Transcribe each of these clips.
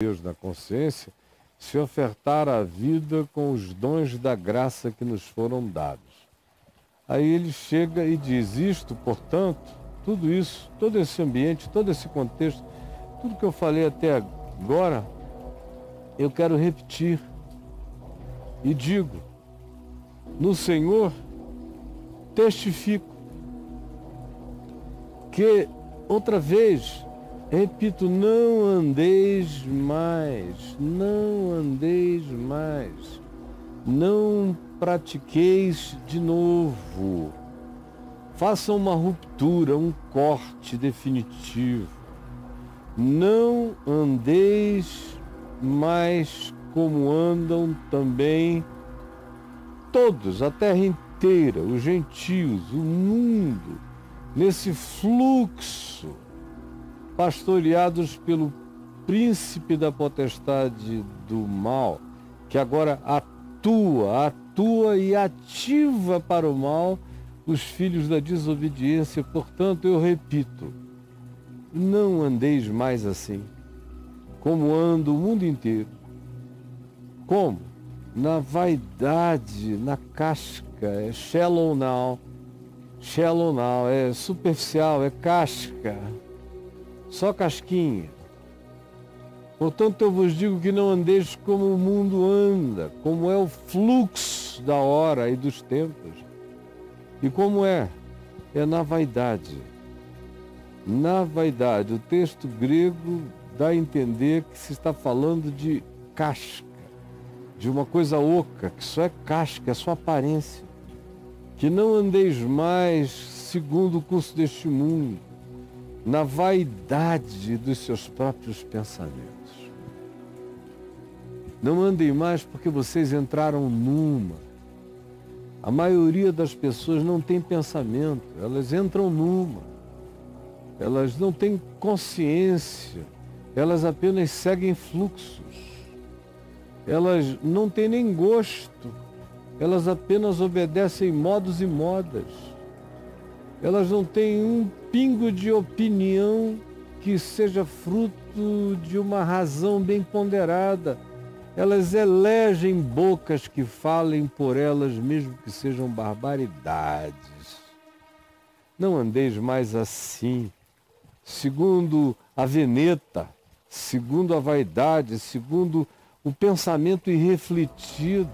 Deus na consciência, se ofertar a vida com os dons da graça que nos foram dados. Aí ele chega e diz isto, portanto, tudo isso, todo esse ambiente, todo esse contexto, tudo que eu falei até agora, eu quero repetir. E digo, no Senhor, testifico que, outra vez, repito, não andeis mais, não pratiqueis de novo. Façam uma ruptura, um corte definitivo. Não andeis mais como andam também todos, a terra inteira, os gentios, o mundo, nesse fluxo, pastoreados pelo príncipe da potestade do mal, que agora atua e ativa para o mal os filhos da desobediência. Portanto, eu repito, não andeis mais assim, como anda o mundo inteiro. Como? Na vaidade, na casca, é shallow now, é superficial, é casca, só casquinha. Portanto, eu vos digo que não andeis como o mundo anda, como é o fluxo da hora e dos tempos. E como é? É na vaidade. Na vaidade. O texto grego dá a entender que se está falando de casca, de uma coisa oca, que só é casca, é só aparência. Que não andeis mais segundo o curso deste mundo, na vaidade dos seus próprios pensamentos. Não andem mais porque vocês entraram numa. A maioria das pessoas não tem pensamento, elas entram numa. Elas não têm consciência, elas apenas seguem fluxos. Elas não têm nem gosto, elas apenas obedecem modos e modas. Elas não têm um pingo de opinião que seja fruto de uma razão bem ponderada. Elas elegem bocas que falem por elas, mesmo que sejam barbaridades. Não andeis mais assim, segundo a veneta, segundo a vaidade, segundo o pensamento irrefletido,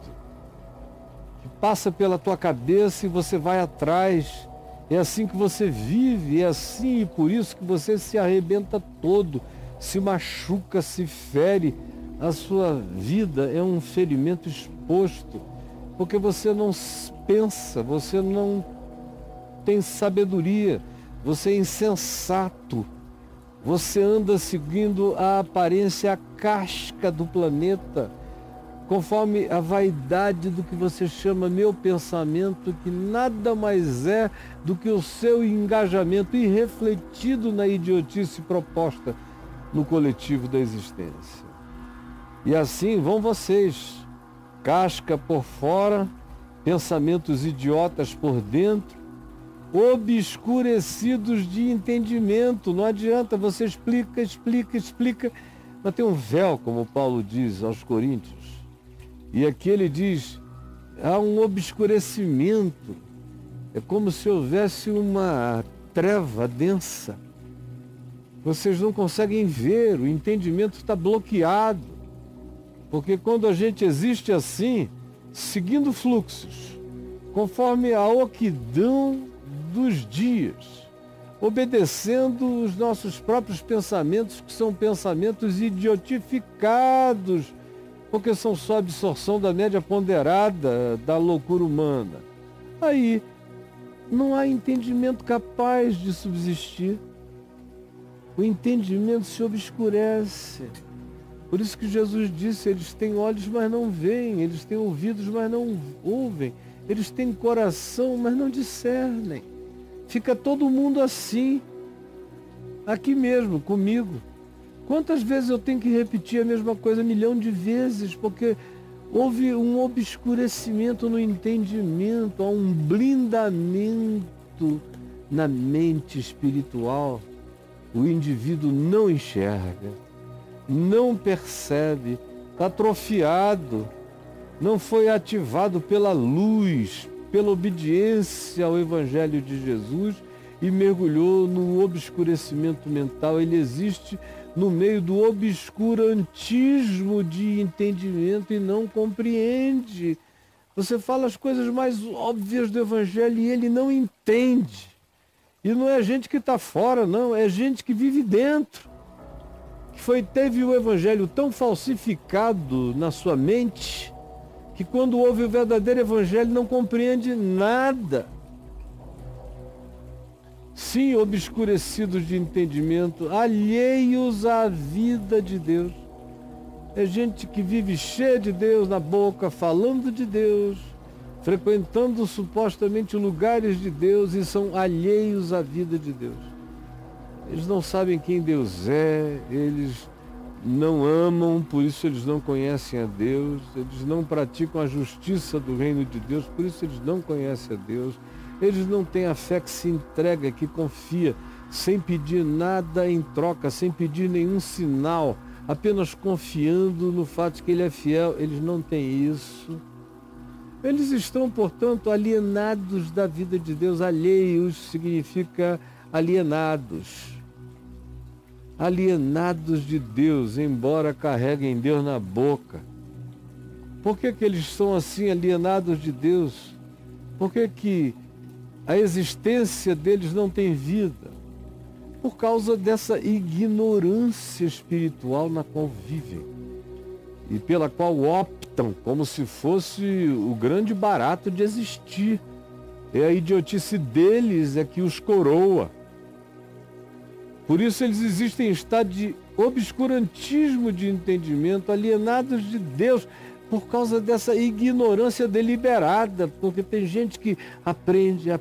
que passa pela tua cabeça e você vai atrás. É assim que você vive, é assim e por isso que você se arrebenta todo, se machuca, se fere. A sua vida é um ferimento exposto, porque você não pensa, você não tem sabedoria, você é insensato, você anda seguindo a aparência, a casca do planeta, conforme a vaidade do que você chama meu pensamento, que nada mais é do que o seu engajamento irrefletido na idiotice proposta no coletivo da existência. E assim vão vocês, casca por fora, pensamentos idiotas por dentro, obscurecidos de entendimento. Não adianta, você explica, mas tem um véu, como Paulo diz aos Coríntios. E aqui ele diz, há um obscurecimento, é como se houvesse uma treva densa. Vocês não conseguem ver, o entendimento está bloqueado. Porque quando a gente existe assim, seguindo fluxos, conforme a oquidão dos dias, obedecendo os nossos próprios pensamentos, que são pensamentos idiotificados, porque são só absorção da média ponderada da loucura humana. Aí não há entendimento capaz de subsistir. O entendimento se obscurece. Por isso que Jesus disse, eles têm olhos, mas não veem, eles têm ouvidos, mas não ouvem, eles têm coração, mas não discernem. Fica todo mundo assim, aqui mesmo, comigo. Quantas vezes eu tenho que repetir a mesma coisa 1 milhão de vezes, porque houve um obscurecimento no entendimento, há um blindamento na mente espiritual. O indivíduo não enxerga. não percebe, está atrofiado, não foi ativado pela luz, pela obediência ao Evangelho de Jesus e mergulhou no obscurecimento mental. Ele existe no meio do obscurantismo de entendimento e não compreende. Você fala as coisas mais óbvias do Evangelho e ele não entende. E não é gente que está fora, não, é gente que vive dentro. Que teve o Evangelho tão falsificado na sua mente que quando ouve o verdadeiro Evangelho não compreende nada. Sim, obscurecidos de entendimento, alheios à vida de Deus. É gente que vive cheia de Deus na boca, falando de Deus, frequentando supostamente lugares de Deus e são alheios à vida de Deus. Eles não sabem quem Deus é, eles não amam, por isso eles não conhecem a Deus, eles não praticam a justiça do reino de Deus, por isso eles não conhecem a Deus. Eles não têm a fé que se entrega, que confia, sem pedir nada em troca, sem pedir nenhum sinal, apenas confiando no fato de que Ele é fiel. Eles não têm isso. Eles estão, portanto, alienados da vida de Deus. Alheios significa alienados. Alienados de Deus, embora carreguem Deus na boca. Por que eles são assim, alienados de Deus? Por que a existência deles não tem vida? Por causa dessa ignorância espiritual na qual vivem e pela qual optam como se fosse o grande barato de existir. É a idiotice deles é que os coroa. Por isso eles existem em estado de obscurantismo de entendimento, alienados de Deus, por causa dessa ignorância deliberada, porque tem gente que aprende, a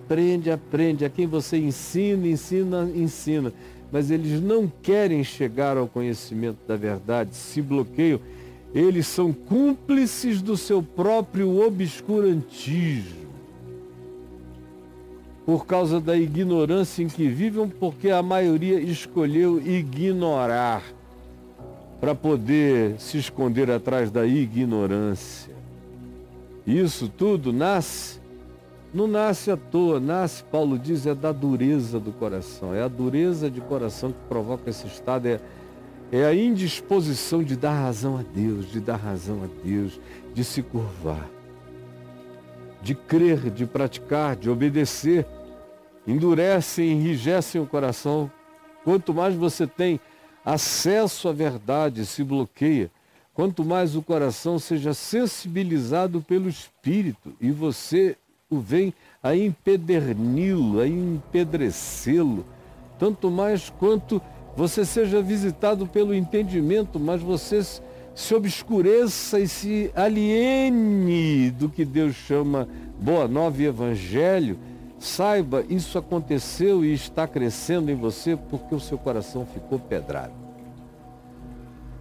quem você ensina, mas eles não querem chegar ao conhecimento da verdade, se bloqueiam, eles são cúmplices do seu próprio obscurantismo, por causa da ignorância em que vivem, porque a maioria escolheu ignorar, para poder se esconder atrás da ignorância. Isso tudo não nasce à toa, Paulo diz, é da dureza do coração. É a dureza de coração que provoca esse estado, é a indisposição de dar razão a Deus, de se curvar, de crer, de praticar, de obedecer. Endurecem, enrijecem o coração. Quanto mais você tem acesso à verdade, se bloqueia, quanto mais o coração seja sensibilizado pelo Espírito e você o vem a empederni-lo, a empedrecê-lo, tanto mais quanto você seja visitado pelo entendimento, mas você se obscureça e se aliene do que Deus chama Boa Nova e Evangelho. Saiba, isso aconteceu e está crescendo em você porque o seu coração ficou pedrado.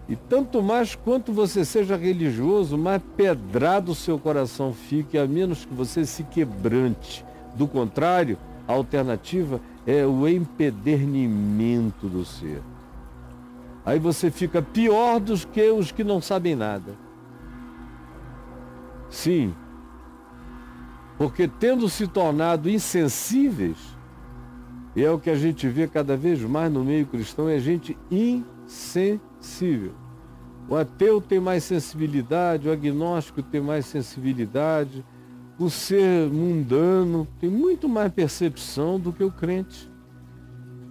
E tanto mais quanto você seja religioso, mais pedrado o seu coração fique, a menos que você se quebrante. Do contrário, a alternativa é o empedernimento do ser. Aí você fica pior dos que os que não sabem nada. Sim, porque tendo se tornado insensíveis, e é o que a gente vê cada vez mais no meio cristão, é gente insensível. O ateu tem mais sensibilidade, o agnóstico tem mais sensibilidade, o ser mundano tem muito mais percepção do que o crente.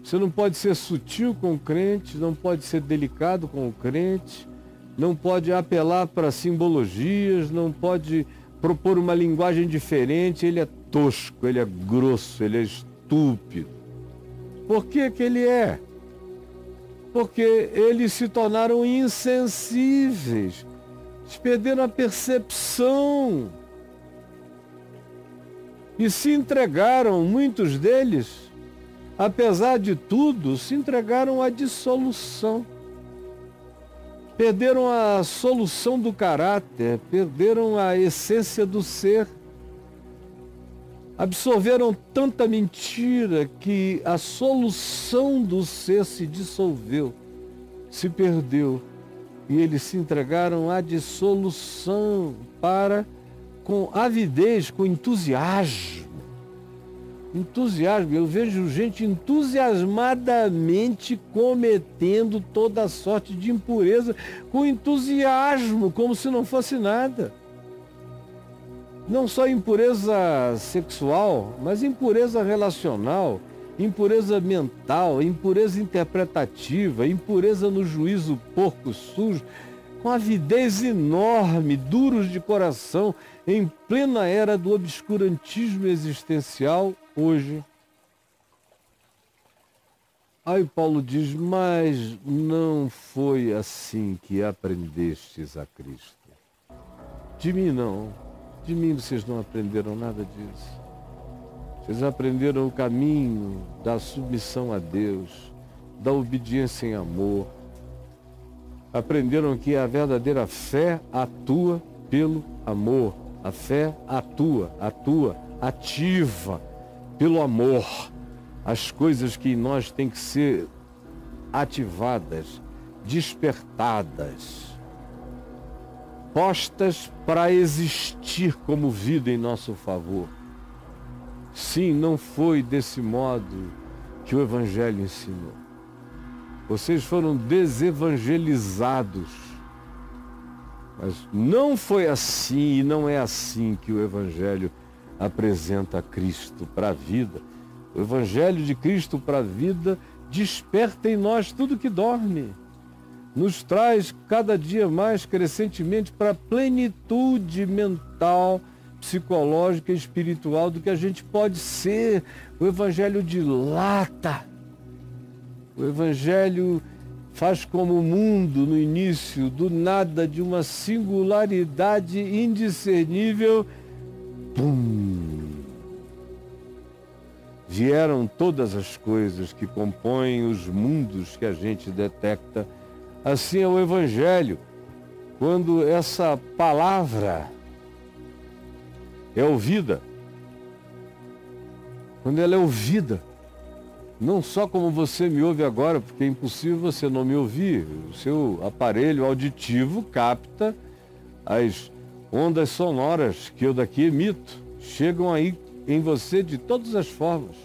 Você não pode ser sutil com o crente, não pode ser delicado com o crente, não pode apelar para simbologias, não pode propor uma linguagem diferente. Ele é tosco, ele é grosso, ele é estúpido. Por que que ele é? Porque eles se tornaram insensíveis, eles perderam a percepção e se entregaram, muitos deles, apesar de tudo, se entregaram à dissolução. Perderam a solução do caráter, perderam a essência do ser. Absorveram tanta mentira que a solução do ser se dissolveu, se perdeu. e eles se entregaram à dissolução com avidez, com entusiasmo. Entusiasmo, eu vejo gente entusiasmadamente cometendo toda sorte de impureza, com entusiasmo, como se não fosse nada. Não só impureza sexual, mas impureza relacional, impureza mental, impureza interpretativa, impureza no juízo porco sujo, com avidez enorme, duros de coração, em plena era do obscurantismo existencial hoje. Aí Paulo diz, mas não foi assim que aprendestes a Cristo. De mim não, de mim vocês não aprenderam nada disso. Vocês aprenderam o caminho da submissão a Deus, da obediência em amor. Aprenderam que a verdadeira fé atua pelo amor. A fé atua, ativa pelo amor. As coisas que em nós têm que ser ativadas, despertadas, postas para existir como vida em nosso favor. Sim, não foi desse modo que o Evangelho ensinou. Vocês foram desevangelizados. Mas não foi assim e não é assim que o Evangelho apresenta a Cristo para a vida. O Evangelho de Cristo para a vida desperta em nós tudo que dorme. Nos traz cada dia mais crescentemente para a plenitude mental, psicológica e espiritual do que a gente pode ser. O Evangelho dilata. O Evangelho faz como o mundo no início, do nada, de uma singularidade indiscernível, pum! Vieram todas as coisas que compõem os mundos que a gente detecta. Assim é o Evangelho. Quando essa palavra é ouvida, quando ela é ouvida, não só como você me ouve agora, porque é impossível você não me ouvir. O seu aparelho auditivo capta as ondas sonoras que eu daqui emito. Chegam aí em você de todas as formas.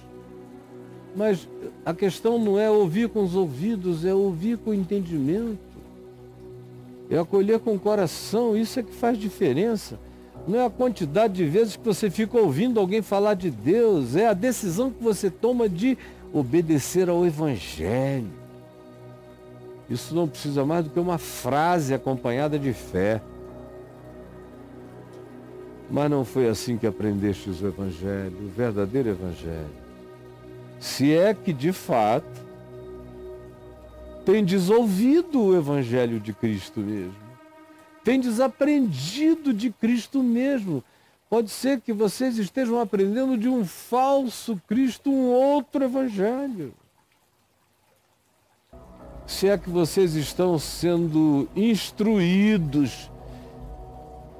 Mas a questão não é ouvir com os ouvidos, é ouvir com o entendimento. É acolher com o coração, isso é que faz diferença. Não é a quantidade de vezes que você fica ouvindo alguém falar de Deus, é a decisão que você toma de obedecer ao Evangelho. Isso não precisa mais do que uma frase acompanhada de fé. Mas não foi assim que aprendestes o Evangelho, o verdadeiro Evangelho. Se é que, de fato, tendes ouvido o Evangelho de Cristo mesmo. Tendes aprendido de Cristo mesmo. Pode ser que vocês estejam aprendendo de um falso Cristo, um outro Evangelho. Se é que vocês estão sendo instruídos.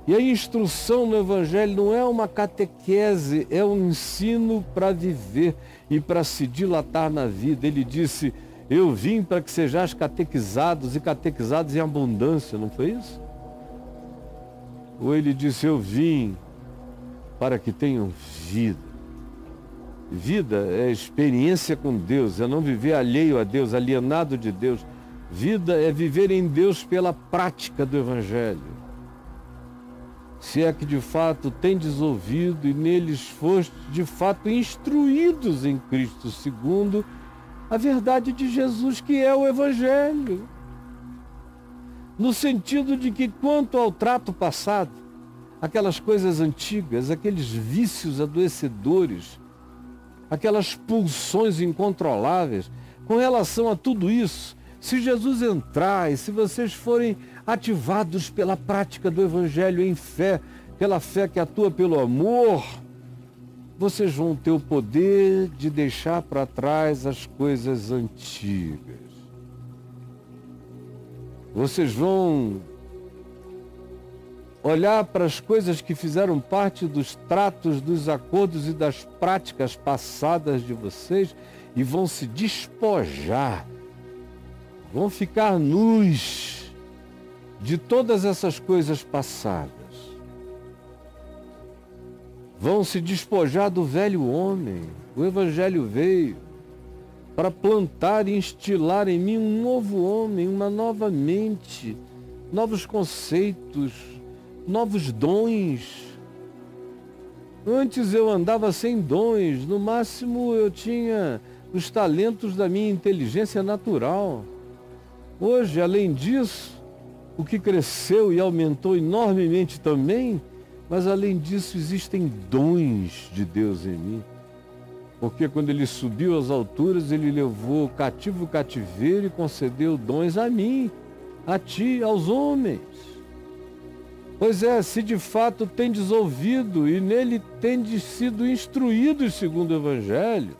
E a instrução no Evangelho não é uma catequese, é um ensino para viver e para se dilatar na vida. Ele disse, eu vim para que sejais catequizados e catequizados em abundância, não foi isso? Ou ele disse, eu vim para que tenham vida. Vida é experiência com Deus, é não viver alheio a Deus, alienado de Deus. Vida é viver em Deus pela prática do Evangelho. Se é que de fato tendes ouvido e neles fostes de fato instruídos em Cristo, segundo a verdade de Jesus, que é o Evangelho. No sentido de que, quanto ao trato passado, aquelas coisas antigas, aqueles vícios adoecedores, aquelas pulsões incontroláveis, com relação a tudo isso, se Jesus entrar e se vocês forem ativados pela prática do Evangelho em fé, pela fé que atua pelo amor, vocês vão ter o poder de deixar para trás as coisas antigas. Vocês vão olhar para as coisas que fizeram parte dos tratos, dos acordos e das práticas passadas de vocês e vão se despojar, vão ficar nus de todas essas coisas passadas. Vão se despojar do velho homem. O Evangelho veio para plantar e instilar em mim um novo homem, uma nova mente, novos conceitos, novos dons. Antes eu andava sem dons, no máximo eu tinha os talentos da minha inteligência natural. Hoje, além disso, o que cresceu e aumentou enormemente também, mas além disso existem dons de Deus em mim. Porque quando ele subiu às alturas, ele levou cativo o cativeiro e concedeu dons a mim, a ti, aos homens. Pois é, se de fato tendes ouvido e nele tendes sido instruídos segundo o Evangelho,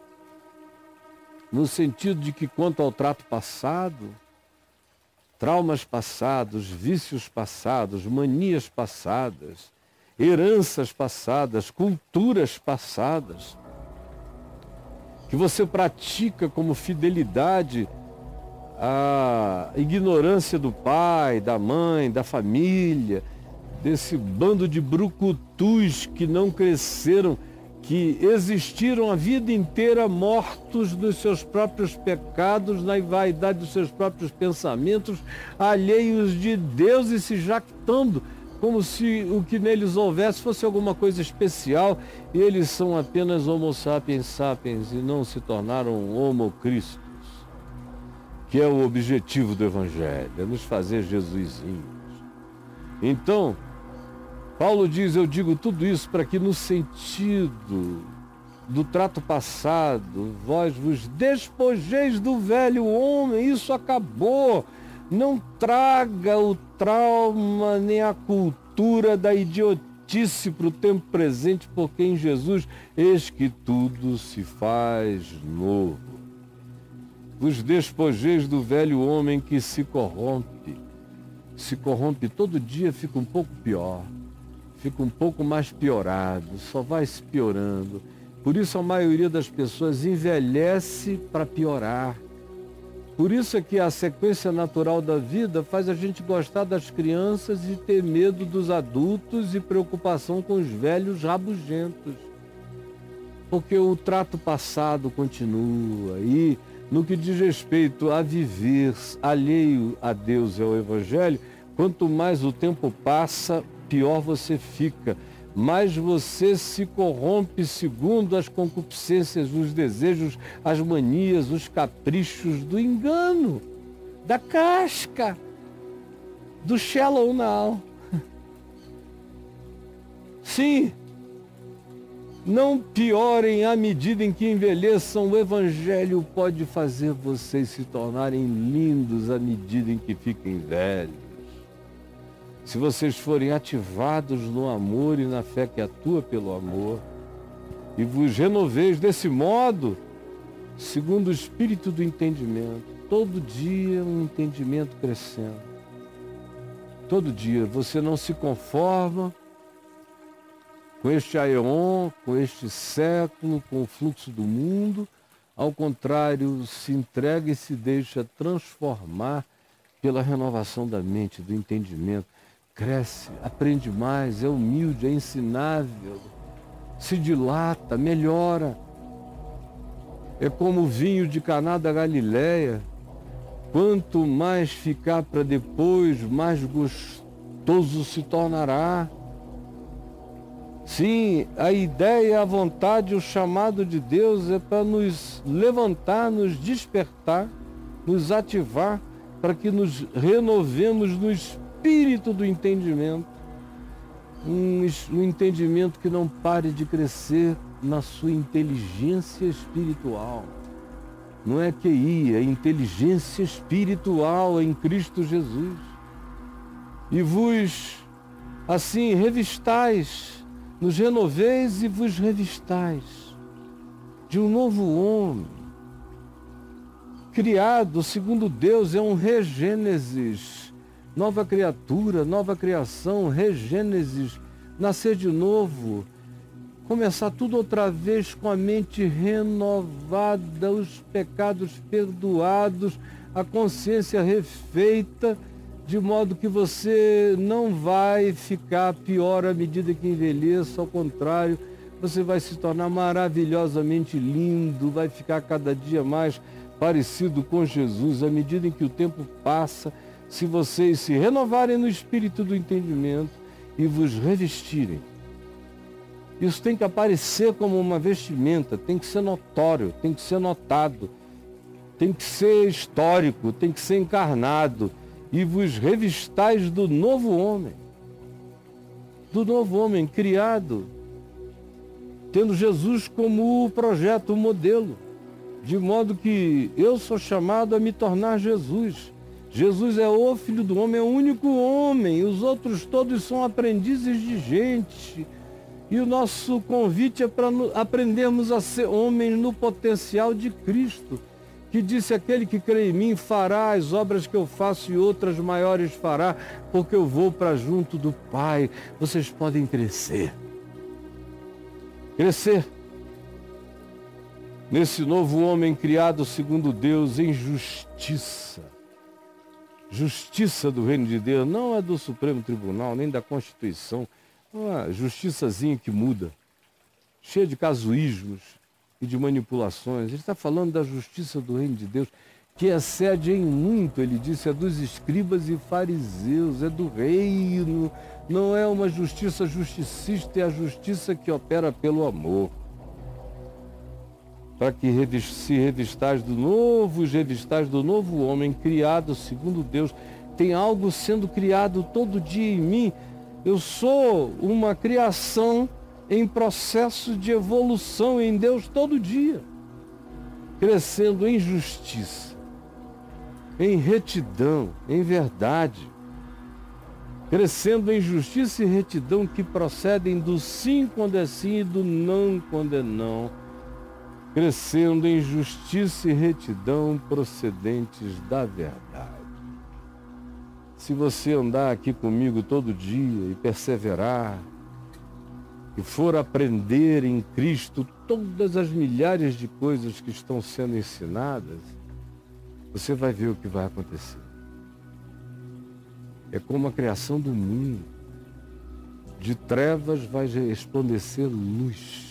no sentido de que quanto ao trato passado, traumas passados, vícios passados, manias passadas, heranças passadas, culturas passadas, que você pratica como fidelidade à ignorância do pai, da mãe, da família, desse bando de brucutus que não cresceram, que existiram a vida inteira mortos dos seus próprios pecados, na vaidade dos seus próprios pensamentos, alheios de Deus e se jactando, como se o que neles houvesse fosse alguma coisa especial, e eles são apenas homo sapiens sapiens e não se tornaram homo Christus, que é o objetivo do Evangelho, é nos fazer Jesusinhos. Então, Paulo diz, eu digo tudo isso para que no sentido do trato passado, vós vos despojeis do velho homem, isso acabou. Não traga o trauma nem a cultura da idiotice para o tempo presente, porque em Jesus, eis que tudo se faz novo. Vos despojeis do velho homem que se corrompe todo dia, fica um pouco pior, fica um pouco mais piorado, só vai se piorando. Por isso a maioria das pessoas envelhece para piorar. Por isso é que a sequência natural da vida faz a gente gostar das crianças e ter medo dos adultos e preocupação com os velhos rabugentos. Porque o trato passado continua e no que diz respeito a viver alheio a Deus e ao Evangelho, quanto mais o tempo passa, pior você fica. Mais você se corrompe segundo as concupiscências, os desejos, as manias, os caprichos do engano, da casca, do shallow now. Sim, não piorem à medida em que envelheçam. O Evangelho pode fazer vocês se tornarem lindos à medida em que fiquem velhos. Se vocês forem ativados no amor e na fé que atua pelo amor, e vos renoveis desse modo, segundo o espírito do entendimento, todo dia um entendimento crescendo. Todo dia você não se conforma com este aeon, com este século, com o fluxo do mundo, ao contrário, se entrega e se deixa transformar pela renovação da mente, do entendimento. Cresce, aprende mais, é humilde, é ensinável, se dilata, melhora. É como o vinho de Caná da Galileia. Quanto mais ficar para depois, mais gostoso se tornará. Sim, a ideia, a vontade, o chamado de Deus é para nos levantar, nos despertar, nos ativar, para que nos renovemos no espírito do entendimento, um entendimento que não pare de crescer na sua inteligência espiritual. Não é QI, é inteligência espiritual em Cristo Jesus. E vos, assim, revistais, nos renoveis e vos revistais de um novo homem, criado segundo Deus, é um regênesis, nova criatura, nova criação, regênesis, nascer de novo, começar tudo outra vez com a mente renovada, os pecados perdoados, a consciência refeita, de modo que você não vai ficar pior à medida que envelheça, ao contrário, você vai se tornar maravilhosamente lindo, vai ficar cada dia mais parecido com Jesus, à medida em que o tempo passa, se vocês se renovarem no espírito do entendimento e vos revestirem. Isso tem que aparecer como uma vestimenta, tem que ser notório, tem que ser notado, tem que ser histórico, tem que ser encarnado. E vos revistais do novo homem criado, tendo Jesus como o projeto, o modelo, de modo que eu sou chamado a me tornar Jesus. Jesus é o Filho do Homem, é o único homem, os outros todos são aprendizes de gente. E o nosso convite é para aprendermos a ser homens no potencial de Cristo, que disse: aquele que crê em mim fará as obras que eu faço e outras maiores fará, porque eu vou para junto do Pai. Vocês podem crescer. Crescer nesse novo homem criado segundo Deus em justiça. Justiça do reino de Deus, não é do Supremo Tribunal, nem da Constituição. Uma justiçazinha que muda, cheia de casuísmos e de manipulações. Ele está falando da justiça do reino de Deus, que excede em muito, ele disse, é dos escribas e fariseus, é do reino. Não é uma justiça justicista, é a justiça que opera pelo amor. Para que se revistais do novo, os revistais do novo homem, criado segundo Deus. Tem algo sendo criado todo dia em mim. Eu sou uma criação em processo de evolução em Deus todo dia, crescendo em justiça, em retidão, em verdade, crescendo em justiça e retidão que procedem do sim quando é sim e do não quando é não, crescendo em justiça e retidão procedentes da verdade. Se você andar aqui comigo todo dia e perseverar, e for aprender em Cristo todas as milhares de coisas que estão sendo ensinadas, você vai ver o que vai acontecer. É como a criação do mundo. De trevas vai resplandecer luz.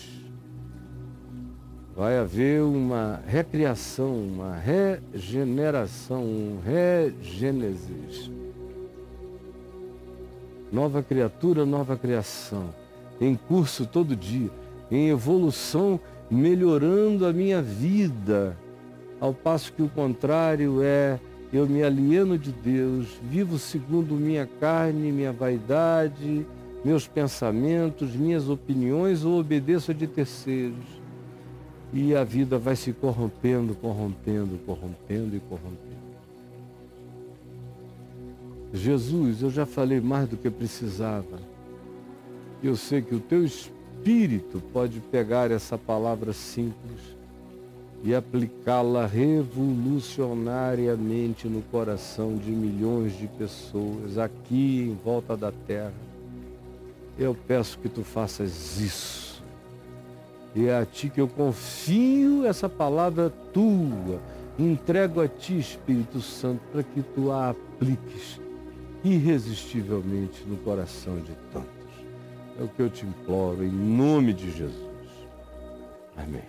Vai haver uma recriação, uma regeneração, um regênesis. Nova criatura, nova criação, em curso todo dia, em evolução, melhorando a minha vida, ao passo que o contrário é, eu me alieno de Deus, vivo segundo minha carne, minha vaidade, meus pensamentos, minhas opiniões, ou obedeço a de terceiros. E a vida vai se corrompendo, corrompendo, corrompendo e corrompendo. Jesus, eu já falei mais do que precisava. Eu sei que o teu espírito pode pegar essa palavra simples e aplicá-la revolucionariamente no coração de milhões de pessoas aqui em volta da terra. Eu peço que tu faças isso. E é a ti que eu confio essa palavra tua. Entrego a ti, Espírito Santo, para que tu a apliques irresistivelmente no coração de tantos. É o que eu te imploro, em nome de Jesus. Amém.